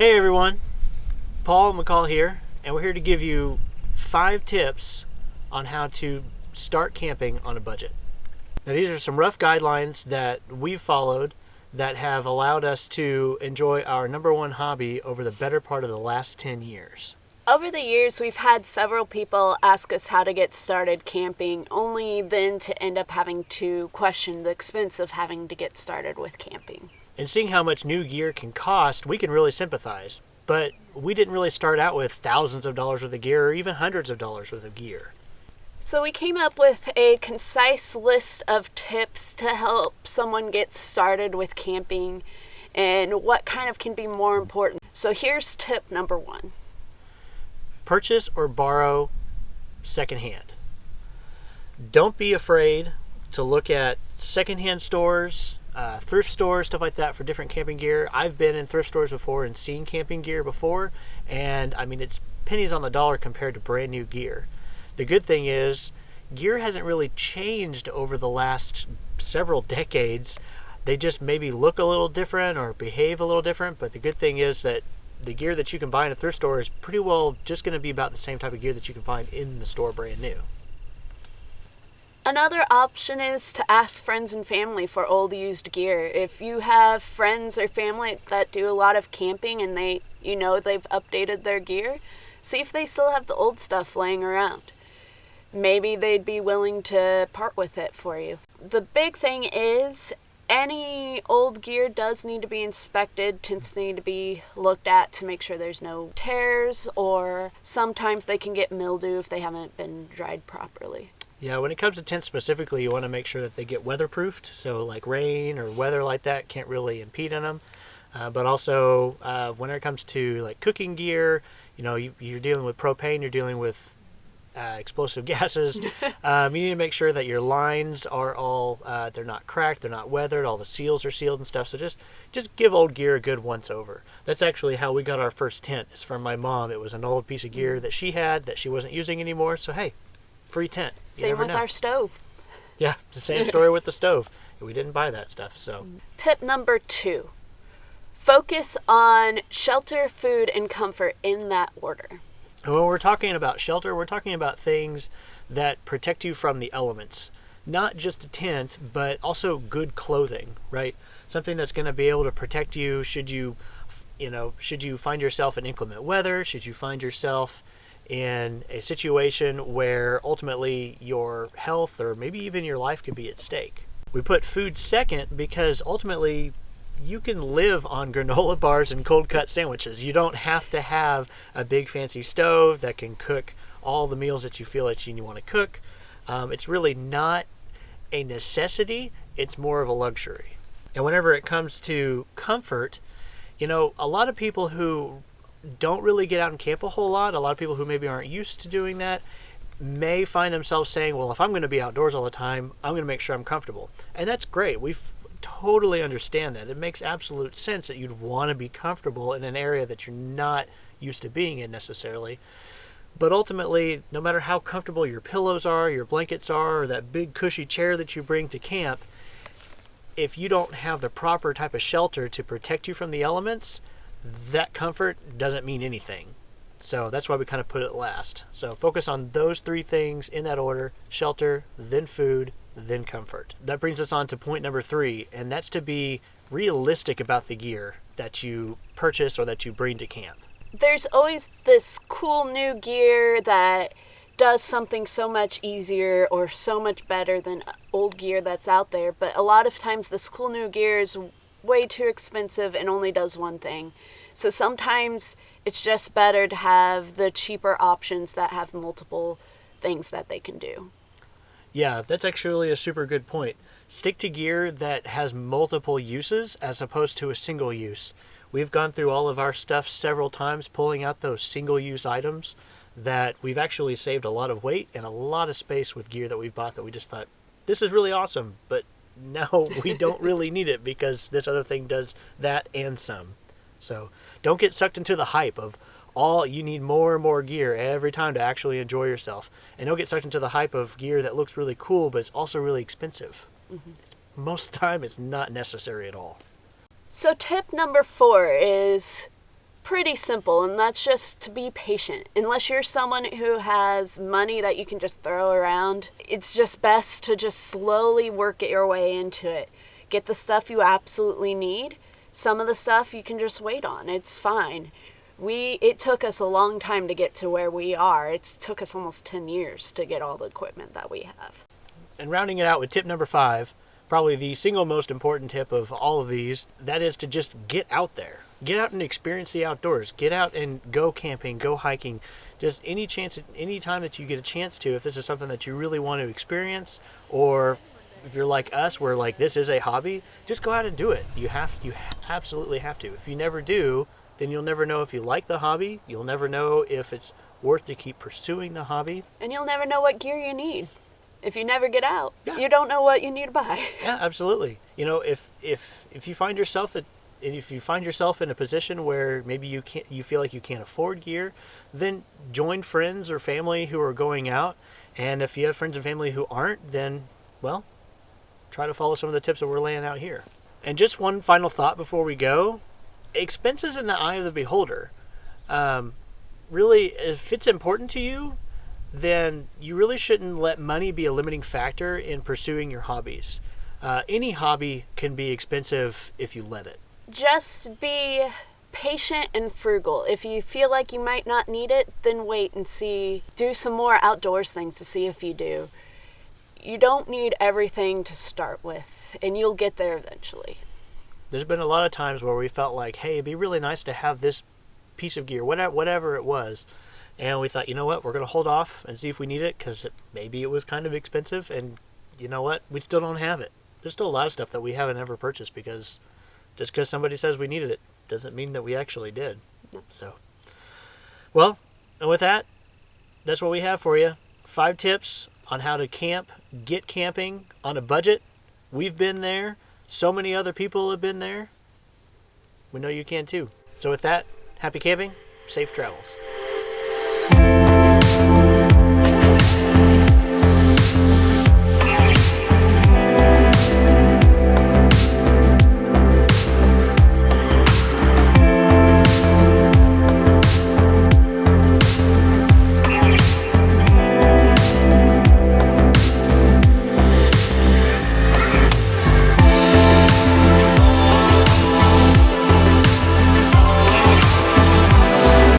Hey everyone, Paul and Michal here, and we're here to give you 5 tips on how to start camping on a budget. Now these are some rough guidelines that we've followed that have allowed us to enjoy our number one hobby over the better part of the last 10 years. Over the years, we've had several people ask us how to get started camping, only then to end up having to question the expense of having to get started with camping. And seeing how much new gear can cost, we can really sympathize. But we didn't really start out with thousands of dollars worth of gear or even hundreds of dollars worth of gear. So we came up with a concise list of tips to help someone get started with camping and what kind of can be more important. So here's tip number 1. Purchase or borrow secondhand. Don't be afraid to look at secondhand stores, thrift stores, stuff like that for different camping gear. I've been in thrift stores before and seen camping gear before, and I mean it's pennies on the dollar compared to brand new gear. The good thing is gear hasn't really changed over the last several decades. They just maybe look a little different or behave a little different, but the good thing is that the gear that you can buy in a thrift store is pretty well just going to be about the same type of gear that you can find in the store brand new. Another option is to ask friends and family for old used gear. If you have friends or family that do a lot of camping and they've updated their gear, see if they still have the old stuff laying around. Maybe they'd be willing to part with it for you. The big thing is any old gear does need to be inspected, tends to need to be looked at to make sure there's no tears, or sometimes they can get mildew if they haven't been dried properly. Yeah, when it comes to tents specifically, you want to make sure that they get weatherproofed, so like rain or weather like that can't really impede on them. But also, when it comes to like cooking gear, you're dealing with propane, you're dealing with explosive gases. You need to make sure that your lines are all, they're not cracked, they're not weathered, all the seals are sealed and stuff. So just give old gear a good once over. That's actually how we got our first tent. It's from my mom. It was an old piece of gear that she had that she wasn't using anymore. So hey, free tent. Same with our stove. Yeah, it's the same story with the stove. We didn't buy that stuff. So tip number 2. Focus on shelter, food, and comfort in that order. And when we're talking about shelter, we're talking about things that protect you from the elements. Not just a tent, but also good clothing, right? Something that's going to be able to protect you should you find yourself in inclement weather, should you find yourself in a situation where ultimately your health or maybe even your life could be at stake. We put food second because ultimately you can live on granola bars and cold cut sandwiches. You don't have to have a big fancy stove that can cook all the meals that you feel that you want to cook. It's really not a necessity, it's more of a luxury. And whenever it comes to comfort, a lot of people who don't really get out and camp a whole lot, a lot of people who maybe aren't used to doing that, may find themselves saying, well, if I'm going to be outdoors all the time, I'm going to make sure I'm comfortable. And that's great. We totally understand that. It makes absolute sense that you'd want to be comfortable in an area that you're not used to being in necessarily. But ultimately, no matter how comfortable your pillows are, your blankets are, or that big cushy chair that you bring to camp, if you don't have the proper type of shelter to protect you from the elements, that comfort doesn't mean anything. So that's why we kind of put it last. So focus on those 3 things in that order: shelter, then food, then comfort. That brings us on to point number 3, and that's to be realistic about the gear that you purchase or that you bring to camp. There's always this cool new gear that does something so much easier or so much better than old gear that's out there, but a lot of times this cool new gear is way too expensive and only does one thing. So sometimes it's just better to have the cheaper options that have multiple things that they can do. Yeah, that's actually a super good point. Stick to gear that has multiple uses as opposed to a single use. We've gone through all of our stuff several times pulling out those single-use items that we've actually saved a lot of weight and a lot of space with gear that we bought that we just thought, this is really awesome, but no, we don't really need it because this other thing does that and some. So don't get sucked into the hype of you need more and more gear every time to actually enjoy yourself. And don't get sucked into the hype of gear that looks really cool, but it's also really expensive. Mm-hmm. Most of the time, it's not necessary at all. So tip number 4 is pretty simple, and that's just to be patient. Unless you're someone who has money that you can just throw around, it's just best to just slowly work your way into it. Get the stuff you absolutely need. Some of the stuff you can just wait on. It's fine. It took us a long time to get to where we are. It took us almost 10 years to get all the equipment that we have. And rounding it out with tip number 5, probably the single most important tip of all of these, that is to just get out there. Get out and experience the outdoors. Get out and go camping, go hiking. Just any time that you get a chance to, if this is something that you really want to experience, or if you're like us, where like this is a hobby, just go out and do it. You absolutely have to. If you never do, then you'll never know if you like the hobby. You'll never know if it's worth to keep pursuing the hobby. And you'll never know what gear you need. If you never get out, yeah. You don't know what you need to buy. Yeah, absolutely. You know, if you find yourself in a position where maybe you feel like you can't afford gear, then join friends or family who are going out. And if you have friends and family who aren't, then, well, try to follow some of the tips that we're laying out here. And just one final thought before we go. Expenses in the eye of the beholder. Really, if it's important to you, then you really shouldn't let money be a limiting factor in pursuing your hobbies. Any hobby can be expensive if you let it. Just be patient and frugal. If you feel like you might not need it, then wait and see. Do some more outdoors things to see if you do. You don't need everything to start with, and you'll get there eventually. There's been a lot of times where we felt like, hey, it'd be really nice to have this piece of gear, whatever it was. And we thought, you know what, we're going to hold off and see if we need it, because maybe it was kind of expensive. And you know what, we still don't have it. There's still a lot of stuff that we haven't ever purchased, because just because somebody says we needed it doesn't mean that we actually did. No. So, well, and with that, that's what we have for you. 5 tips on how to get camping on a budget. We've been there. So many other people have been there. We know you can too. So with that, happy camping, safe travels.